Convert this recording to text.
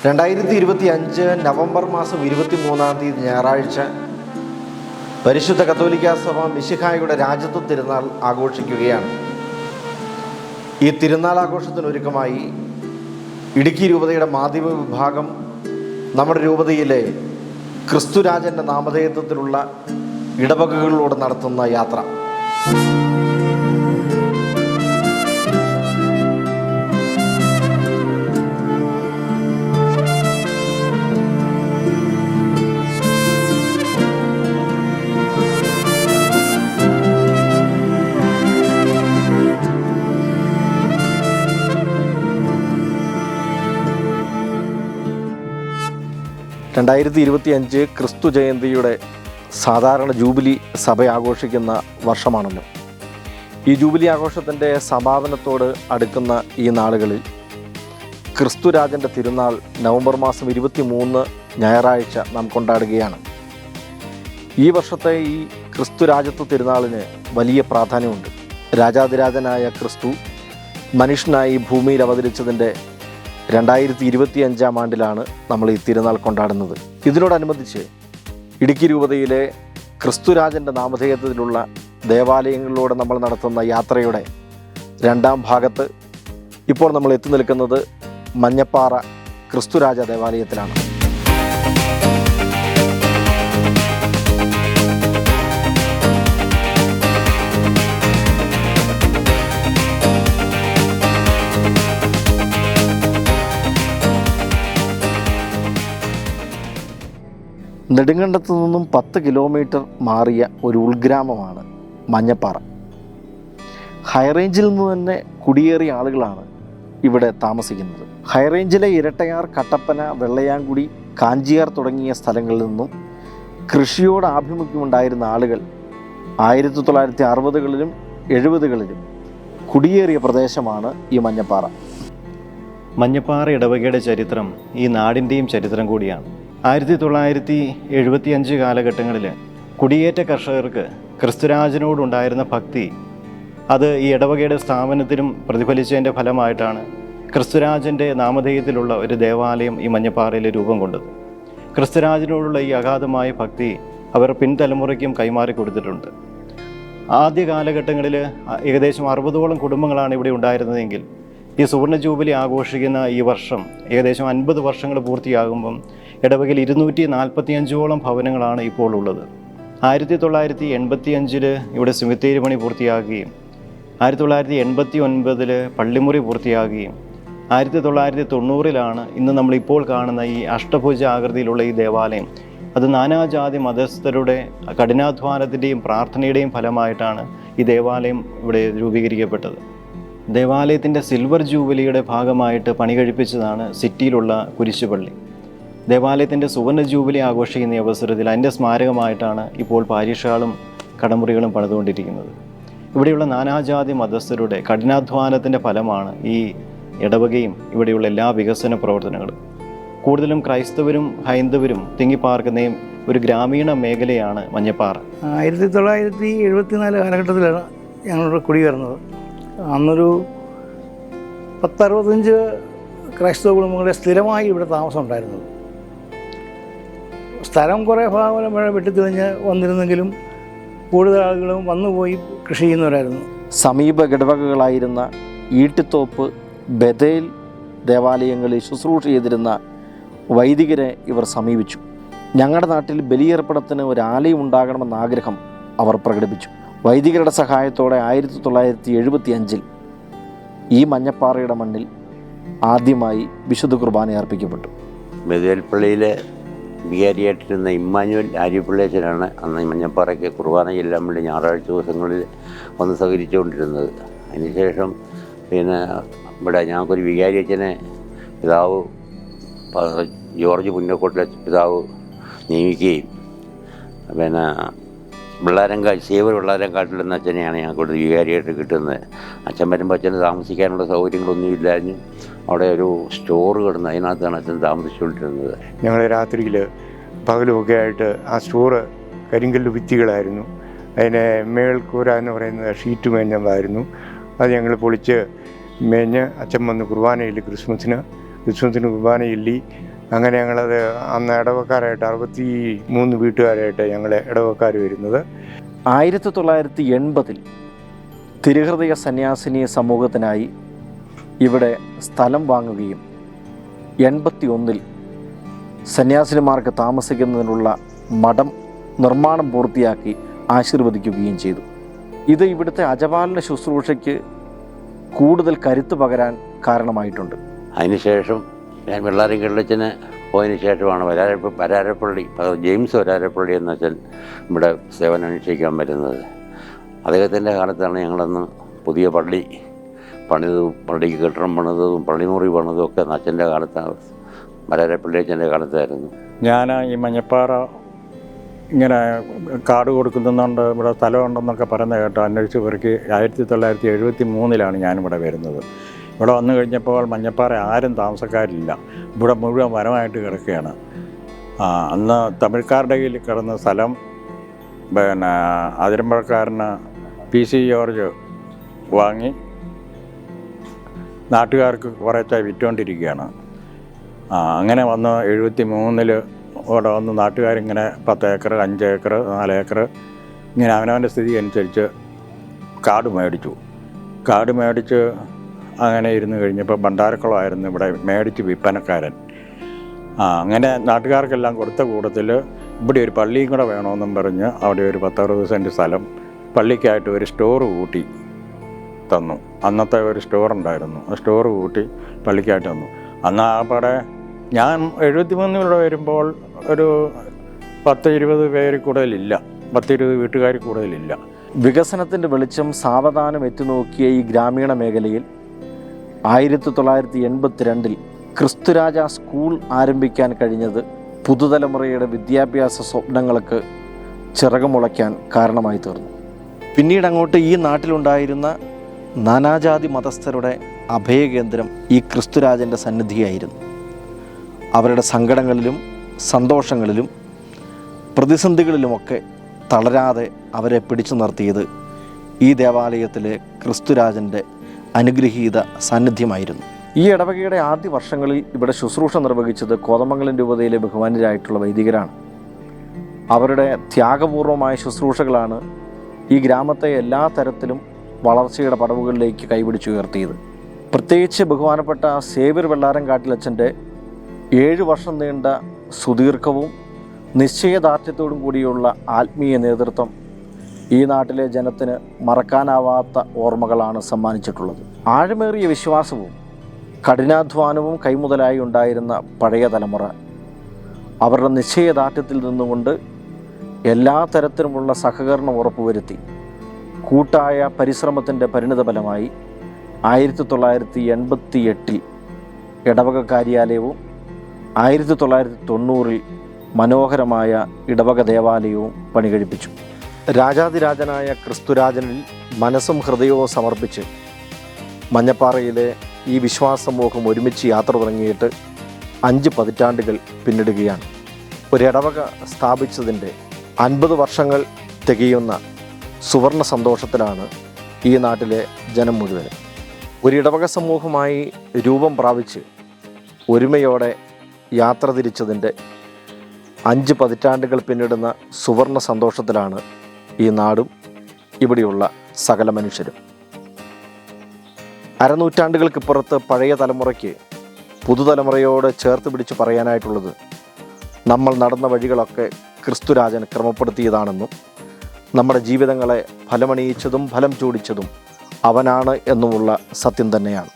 2025 November മാസം 23-ാം തീയതി ഞായറാഴ്ച പരിശുദ്ധ കത്തോലിക്കാ സഭ മിശിഹായുടെ രാജത്വ തിരുനാൾ ആഘോഷിക്കുകയാണ്. ഈ തിരുനാൾ ആഘോഷത്തിനൊരുക്കമായി ഇടുക്കി രൂപതയുടെ മാധ്യമ വിഭാഗം നമ്മുടെ രൂപതയിലെ ക്രിസ്തുരാജൻ്റെ നാമധേയത്വത്തിലുള്ള ഇടവകകളിലൂടെ നടത്തുന്ന യാത്ര. (2025) ക്രിസ്തു ജയന്തിയുടെ സാധാരണ ജൂബിലി സഭ ആഘോഷിക്കുന്ന വർഷമാണല്ലോ. ഈ ജൂബിലി ആഘോഷത്തിൻ്റെ സമാപനത്തോട് അടുക്കുന്ന ഈ നാളുകളിൽ ക്രിസ്തുരാജൻ്റെ തിരുനാൾ നവംബർ മാസം 23 ഞായറാഴ്ച നാം കൊണ്ടാടുകയാണ്. ഈ വർഷത്തെ ഈ ക്രിസ്തുരാജത്വ തിരുനാളിന് വലിയ പ്രാധാന്യമുണ്ട്. രാജാതിരാജനായ ക്രിസ്തു മനുഷ്യനായി ഭൂമിയിൽ അവതരിച്ചതിൻ്റെ 2025 ആണ്ടിലാണ് നമ്മൾ ഈ തിരുനാൾ കൊണ്ടാടുന്നത്. ഇതിനോടനുബന്ധിച്ച് ഇടുക്കി രൂപതയിലെ ക്രിസ്തുരാജൻ്റെ നാമധേയത്തിലുള്ള ദേവാലയങ്ങളിലൂടെ നമ്മൾ നടത്തുന്ന യാത്രയുടെ 2ാം ഭാഗത്ത് ഇപ്പോൾ നമ്മൾ എത്തി നിൽക്കുന്നത് മഞ്ഞപ്പാറ ക്രിസ്തുരാജ ദേവാലയത്തിലാണ്. നെടുങ്കണ്ടത്തു നിന്നും 10 കിലോമീറ്റർ മാറിയ ഒരു ഉൾഗ്രാമമാണ് മഞ്ഞപ്പാറ. ഹൈറേഞ്ചിൽ നിന്ന് തന്നെ കുടിയേറിയ ആളുകളാണ് ഇവിടെ താമസിക്കുന്നത്. ഹൈറേഞ്ചിലെ ഇരട്ടയാർ, കട്ടപ്പന, വെള്ളയാങ്കുടി, കാഞ്ചിയാർ തുടങ്ങിയ സ്ഥലങ്ങളിൽ നിന്നും കൃഷിയോട് ആഭിമുഖ്യമുണ്ടായിരുന്ന ആളുകൾ 1960കളിലും 70കളിലും കുടിയേറിയ പ്രദേശമാണ് ഈ മഞ്ഞപ്പാറ. മഞ്ഞപ്പാറ ഇടവകയുടെ ചരിത്രം ഈ നാടിൻ്റെയും ചരിത്രം കൂടിയാണ്. 1975 കാലഘട്ടങ്ങളിൽ കുടിയേറ്റ കർഷകർക്ക് ക്രിസ്തുരാജനോടുണ്ടായിരുന്ന ഭക്തി അത് ഈ ഇടവകയുടെ സ്ഥാപനത്തിലും പ്രതിഫലിച്ചതിൻ്റെ ഫലമായിട്ടാണ് ക്രിസ്തുരാജൻ്റെ നാമധേയത്തിലുള്ള ഒരു ദേവാലയം ഈ മഞ്ഞപ്പാറയിൽ രൂപം കൊണ്ടത്. ക്രിസ്തുരാജനോടുള്ള ഈ അഗാധമായ ഭക്തി അവർ പിൻതലമുറയ്ക്കും കൈമാറി കൊടുത്തിട്ടുണ്ട്. ആദ്യ കാലഘട്ടങ്ങളിൽ ഏകദേശം 60ഓളം കുടുംബങ്ങളാണ് ഇവിടെ ഉണ്ടായിരുന്നതെങ്കിൽ ഈ സുവർണ ജൂബിലി ആഘോഷിക്കുന്ന ഈ വർഷം ഏകദേശം 50 വർഷങ്ങൾ പൂർത്തിയാകുമ്പം ഇടവകയിൽ 245ഓളം ഭവനങ്ങളാണ് ഇപ്പോൾ ഉള്ളത്. 1985 ഇവിടെ സിമിത്തേരി പണി പൂർത്തിയാക്കുകയും 1989 പള്ളിമുറി പൂർത്തിയാകുകയും 1990 ഇന്ന് നമ്മളിപ്പോൾ കാണുന്ന ഈ അഷ്ടഭുജ ആകൃതിയിലുള്ള ഈ ദേവാലയം അത് നാനാജാതി മതസ്ഥരുടെ കഠിനാധ്വാനത്തിൻ്റെയും പ്രാർത്ഥനയുടെയും ഫലമായിട്ടാണ് ഈ ദേവാലയം ഇവിടെ രൂപീകരിക്കപ്പെട്ടത്. ദേവാലയത്തിൻ്റെ സിൽവർ ജൂബിലിയുടെ ഭാഗമായിട്ട് പണി കഴിപ്പിച്ചതാണ് സിറ്റിയിലുള്ള കുരിശുപള്ളി. ദേവാലയത്തിൻ്റെ സുവർണ ജൂബിലി ആഘോഷിക്കുന്ന ഈ അവസരത്തിൽ അതിൻ്റെ സ്മാരകമായിട്ടാണ് ഇപ്പോൾ പാരിഷാളും കടമുറികളും പണിതുകൊണ്ടിരിക്കുന്നത്. ഇവിടെയുള്ള നാനാജാതി മതസ്ഥരുടെ കഠിനാധ്വാനത്തിൻ്റെ ഫലമാണ് ഈ ഇടവകയും ഇവിടെയുള്ള എല്ലാ വികസന പ്രവർത്തനങ്ങളും. കൂടുതലും ക്രൈസ്തവരും ഹൈന്ദവരും തിങ്ങിപ്പാർക്കുന്ന ഒരു ഗ്രാമീണ മേഖലയാണ് മഞ്ഞപ്പാറ. 1974 കാലഘട്ടത്തിലാണ് ഞങ്ങളുടെ കുടിയേറുന്നത്. അന്നൊരു 10-65 ക്രൈസ്തവ കുടുംബങ്ങളുടെ സ്ഥിരമായി ഇവിടെ താമസം ഉണ്ടായിരുന്നത്. സ്ഥലം കുറേ ഭാഗം വെട്ടിത്തെളിഞ്ഞ് വന്നിരുന്നെങ്കിലും കൂടുതൽ ആളുകളും വന്നുപോയി കൃഷി ചെയ്യുന്നവരായിരുന്നു. സമീപ ഇടവകകളായിരുന്ന ഈട്ടിത്തോപ്പ്, ബഥേൽ ദേവാലയങ്ങളിൽ ശുശ്രൂഷ ചെയ്തിരുന്ന വൈദികരെ ഇവർ സമീപിച്ചു. ഞങ്ങളുടെ നാട്ടിൽ ബലിയർപ്പണത്തിന് ഒരു ആലയം ഉണ്ടാകണമെന്ന ആഗ്രഹം അവർ പ്രകടിപ്പിച്ചു. വൈദികരുടെ സഹായത്തോടെ 1975 ഈ മഞ്ഞപ്പാറയുടെ മണ്ണിൽ ആദ്യമായി വിശുദ്ധ കുർബാന അർപ്പിക്കപ്പെട്ടു. ബഥേൽപ്പള്ളിയിലെ വികാരിയായിട്ടിരുന്ന ഇമ്മാനുവൽ ആര്യപ്പിള്ളേച്ചനാണ് അന്ന് മഞ്ഞപ്പാറയ്ക്ക് കുർബാന ചെല്ലാൻ വേണ്ടി ഞായറാഴ്ച ദിവസങ്ങളിൽ വന്ന് സഹകരിച്ചുകൊണ്ടിരുന്നത്. അതിനുശേഷം ഇവിടെ ഞങ്ങൾക്കൊരു വികാരിയച്ഛനെ പിതാവ് ജോർജ് പുന്നക്കോട്ടിലെ പിതാവ് നിയമിക്കുകയും സേവർ വെള്ളാരങ്കാട്ടിലെന്ന അച്ഛനെയാണ് ഞങ്ങൾക്ക് വികാരിയായിട്ട് കിട്ടുന്നത്. അച്ഛൻ വരുമ്പോൾ അച്ഛന് താമസിക്കാനുള്ള സൗകര്യങ്ങളൊന്നും ഇല്ലാഞ്ഞ് അവിടെ ഒരു സ്റ്റോർ കിടന്ന് അതിനകത്താണ് അച്ഛൻ താമസിച്ചുകൊണ്ടിരുന്നത്. ഞങ്ങൾ രാത്രിയിൽ പകലുമൊക്കെ ആയിട്ട് ആ സ്റ്റോറ് കരിങ്കല്ല് ഭിത്തികളായിരുന്നു. അതിനെ മേൽക്കൂര എന്ന് പറയുന്നത് ഷീറ്റ് മേഞ്ഞതായിരുന്നു. അത് ഞങ്ങൾ പൊളിച്ച് മേഞ്ഞ് അച്ഛൻ വന്ന് കുർബാനയില്ല ക്രിസ്മസിന് കുർബാന ചൊല്ലി അങ്ങനെ ഞങ്ങളത് അന്ന് ഇടവക്കാരായിട്ട് 63 വീട്ടുകാരായിട്ട് ഞങ്ങൾ ഇടവക്കാർ വരുന്നത്. 1980 തിരുഹൃദയ സന്യാസിനി സമൂഹത്തിനായി ഇവിടെ സ്ഥലം വാങ്ങുകയും 81 സന്യാസിനിമാർക്ക് താമസിക്കുന്നതിനുള്ള മഠം നിർമ്മാണം പൂർത്തിയാക്കി ആശീർവദിക്കുകയും ചെയ്തു. ഇത് ഇവിടുത്തെ അജപാലന ശുശ്രൂഷയ്ക്ക് കൂടുതൽ കരുത്ത് പകരാൻ കാരണമായിട്ടുണ്ട്. അതിനുശേഷം ഞാൻ വെള്ളാരം കിള്ളച്ചന് പോയതിന് ശേഷമാണ് വരാരപ്പള്ളി ജെയിംസ് വരാരപ്പള്ളി എന്ന അച്ഛൻ ഇവിടെ സേവനം അനുഷ്ഠിക്കാൻ വരുന്നത്. അദ്ദേഹത്തിൻ്റെ കാലത്താണ് ഞങ്ങളന്ന് പുതിയ പള്ളി പണിതതും പള്ളിക്ക് കെട്ടിടം പണിതതും പള്ളിമുറി പണിതതും ഒക്കെ അച്ഛൻ്റെ കാലത്താണ്, വരാരപ്പള്ളി അച്ഛൻ്റെ കാലത്തായിരുന്നു. ഞാൻ ഈ മഞ്ഞപ്പാറ ഇങ്ങനെ കാർഡ് കൊടുക്കുന്നുണ്ട്, ഇവിടെ സ്ഥലമുണ്ടെന്നൊക്കെ പറയുന്ന കേട്ടോ. അന്വേഷിച്ച് പെറുക്കി 1973 ഞാനിവിടെ വരുന്നത്. ഇവിടെ വന്നു കഴിഞ്ഞപ്പോൾ മഞ്ഞപ്പാറ ആരും താമസക്കാരില്ല, ഇവിടെ മുഴുവൻ വനമായിട്ട് കിടക്കുകയാണ്. അന്ന് തമിഴ്ക്കാരുടെ കയ്യിൽ കിടന്ന സ്ഥലം പിന്നെ അതിരമ്പഴക്കാരന് PC ജോർജ് വാങ്ങി നാട്ടുകാർക്ക് കുറേശ്ശെ വിറ്റുകൊണ്ടിരിക്കുകയാണ്. അങ്ങനെ വന്ന് 73 ഇവിടെ വന്ന് നാട്ടുകാരിങ്ങനെ 10 ഏക്കർ 5 ഏക്കർ 4 ഏക്കർ ഇങ്ങനെ അവനവൻ്റെ സ്ഥിതി അനുസരിച്ച് കാർഡ് മേടിച്ച് അങ്ങനെ ഇരുന്ന് കഴിഞ്ഞപ്പോൾ ഭണ്ഡാരക്കുളമായിരുന്നു ഇവിടെ മേടിച്ച് വിൽപ്പനക്കാരൻ. അങ്ങനെ നാട്ടുകാർക്കെല്ലാം കൊടുത്ത കൂട്ടത്തിൽ ഇവിടെ ഒരു പള്ളിയും കൂടെ വേണമെന്നും പറഞ്ഞ് അവിടെ ഒരു 10-60 സെൻറ്റ് സ്ഥലം പള്ളിക്കായിട്ട് ഒരു സ്റ്റോർ കൂട്ടി തന്നു. അന്നത്തെ ഒരു സ്റ്റോറുണ്ടായിരുന്നു, ആ സ്റ്റോർ കൂട്ടി പള്ളിക്കായിട്ട് തന്നു. അന്ന് ആ പടെ ഞാൻ 73 വരുമ്പോൾ ഒരു 10-20 പേര് കൂടുതലില്ല, 10-20 വീട്ടുകാർ കൂടുതലില്ല. വികസനത്തിൻ്റെ വെളിച്ചം സാവധാനം എത്തിനോക്കിയ ഈ ഗ്രാമീണ മേഖലയിൽ 1982 ക്രിസ്തുരാജ സ്കൂൾ ആരംഭിക്കാൻ കഴിഞ്ഞത് പുതുതലമുറയുടെ വിദ്യാഭ്യാസ സ്വപ്നങ്ങൾക്ക് ചിറകുമുളയ്ക്കാൻ കാരണമായി തീർന്നു. പിന്നീട് അങ്ങോട്ട് ഈ നാട്ടിലുണ്ടായിരുന്ന നാനാജാതി മതസ്ഥരുടെ അഭയകേന്ദ്രം ഈ ക്രിസ്തുരാജൻ്റെ സന്നിധിയായിരുന്നു. അവരുടെ സങ്കടങ്ങളിലും സന്തോഷങ്ങളിലും പ്രതിസന്ധികളിലുമൊക്കെ തളരാതെ അവരെ പിടിച്ചു നിർത്തിയത് ഈ ദേവാലയത്തിലെ ക്രിസ്തുരാജൻ്റെ അനുഗ്രഹീത സാന്നിധ്യമായിരുന്നു. ഈ ഇടവകയുടെ ആദ്യ വർഷങ്ങളിൽ ഇവിടെ ശുശ്രൂഷ നിർവഹിച്ചത് കോതമംഗലം രൂപതയിലെ ബഹുമാന്യരായിട്ടുള്ള വൈദികരാണ്. അവരുടെ ത്യാഗപൂർവമായ ശുശ്രൂഷകളാണ് ഈ ഗ്രാമത്തെ എല്ലാ തരത്തിലും വളർച്ചയുടെ പടവുകളിലേക്ക് കൈപിടിച്ചുയർത്തിയത്. പ്രത്യേകിച്ച് ബഹുമാനപ്പെട്ട സേവ്യർ വെള്ളാരം കാട്ടിലച്ചൻ്റെ 7 വർഷം നീണ്ട സുദീർഘവും നിശ്ചയദാർഢ്യത്തോടും കൂടിയുള്ള ആത്മീയ നേതൃത്വം ഈ നാട്ടിലെ ജനത്തിന് മറക്കാനാവാത്ത ഓർമ്മകളാണ് സമ്മാനിച്ചിട്ടുള്ളത്. ആഴമേറിയ വിശ്വാസവും കഠിനാധ്വാനവും കൈമുതലായി ഉണ്ടായിരുന്ന പഴയ തലമുറ അവരുടെ നിശ്ചയദാർഢ്യത്തിൽ നിന്നുകൊണ്ട് എല്ലാ തരത്തിലുമുള്ള സഹകരണം ഉറപ്പുവരുത്തി കൂട്ടായ പരിശ്രമത്തിൻ്റെ പരിണിതഫലമായി 1988 ഇടവക കാര്യാലയവും 1990 മനോഹരമായ ഇടവക ദേവാലയവും പണികഴിപ്പിച്ചു. രാജാതിരാജനായ ക്രിസ്തുരാജനിൽ മനസ്സും ഹൃദയവും സമർപ്പിച്ച് മഞ്ഞപ്പാറയിലെ ഈ വിശ്വാസമൂഹം ഒരുമിച്ച് യാത്ര തുടങ്ങിയിട്ട് 5 പതിറ്റാണ്ടുകൾ പിന്നിടുകയാണ്. ഒരു ഇടവക സ്ഥാപിച്ചതിൻ്റെ 50 വർഷങ്ങൾ തികയുന്ന സുവർണ സന്തോഷത്തിലാണ് ഈ നാട്ടിലെ ജനം മുഴുവനും. ഒരു ഇടവക സമൂഹമായി രൂപം പ്രാപിച്ച് ഒരുമയോടെ യാത്ര തിരിച്ചതിൻ്റെ 5 പതിറ്റാണ്ടുകൾ പിന്നിടുന്ന സുവർണ സന്തോഷത്തിലാണ് ഈ നാടും ഇവിടെയുള്ള സകല മനുഷ്യരും. അരനൂറ്റാണ്ടുകൾക്കിപ്പുറത്ത് പഴയ തലമുറയ്ക്ക് പുതുതലമുറയോട് ചേർത്ത് പിടിച്ച് പറയാനായിട്ടുള്ളത് നമ്മൾ നടന്ന വഴികളൊക്കെ ക്രിസ്തുരാജൻ ക്രമപ്പെടുത്തിയതാണെന്നും നമ്മുടെ ജീവിതങ്ങളെ ഫലമണിയിച്ചതും ഫലം ചൂടിച്ചതും അവനാണ് എന്നുമുള്ള സത്യം തന്നെയാണ്.